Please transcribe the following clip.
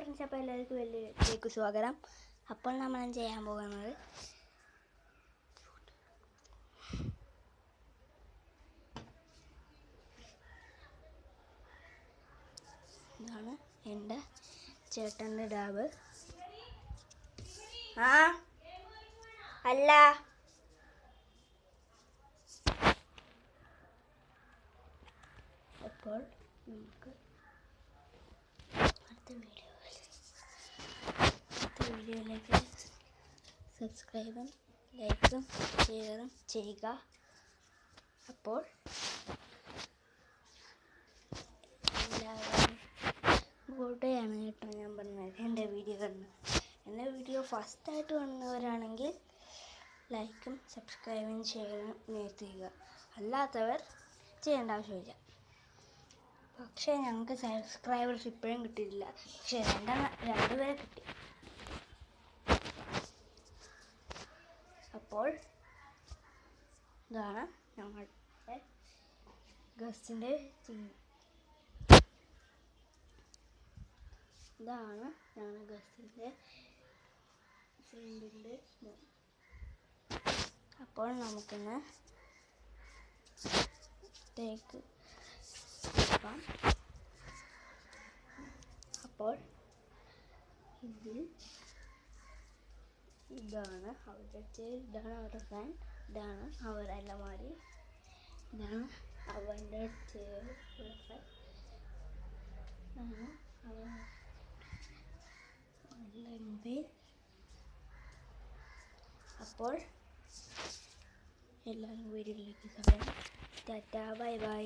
Friends, അപ്പോൾ എല്ലാവർക്കും വലിയ സ്വാഗതം. അപ്പോൾ നമ്മൾ ചെയ്യാൻ പോകുന്നത് ഇതാണ് എൻ്റെ ചേട്ടൻ്റെ ഡാബ്. അല്ല അപ്പോൾ നമുക്ക് അടുത്ത വീഡിയോയിലേക്ക് സബ്സ്ക്രൈബും ലൈക്കും ഷെയറും ചെയ്യുക. അപ്പോൾ എല്ലാവരും കൂടെയാണ് കേട്ടോ ഞാൻ പറഞ്ഞത്. എൻ്റെ വീഡിയോ ഫസ്റ്റായിട്ട് കാണുന്നവരാണെങ്കിൽ ലൈക്കും സബ്സ്ക്രൈബും ഷെയറും ചെയ്യുക. അല്ലാത്തവർ ചെയ്യേണ്ട ആവശ്യമില്ല. പക്ഷേ ഞങ്ങൾക്ക് സബ്സ്ക്രൈബേഴ്സ് ഇപ്പോഴും കിട്ടിയിട്ടില്ല. പക്ഷേ രണ്ടുപേരെ കിട്ടി. അപ്പോൾ ഇതാണ് ഞങ്ങളുടെ ഗസ്റ്റിൻ്റെ ഇതാണ് ഞങ്ങളുടെ ഗസ്റ്റിൻ്റെ സിമ്പിളിൻ്റെ. അപ്പോൾ നമുക്കിന്ന് ടേക്ക് നോക്കാം. അപ്പോൾ ഇതാണ് അവരുടെ ചെയർ, ഇതാണ് അവരുടെ ഫാൻ, ഇതാണ് അവരുടെ അലമാരി, ഇതാണ് അവൻ്റെ ചെയർ, ഇതാണ് അവൻ്റെ മൊബൈൽ. അപ്പോൾ എല്ലാവരും വീഡിയോയിലേക്ക് സമയം. Tata, bye bye.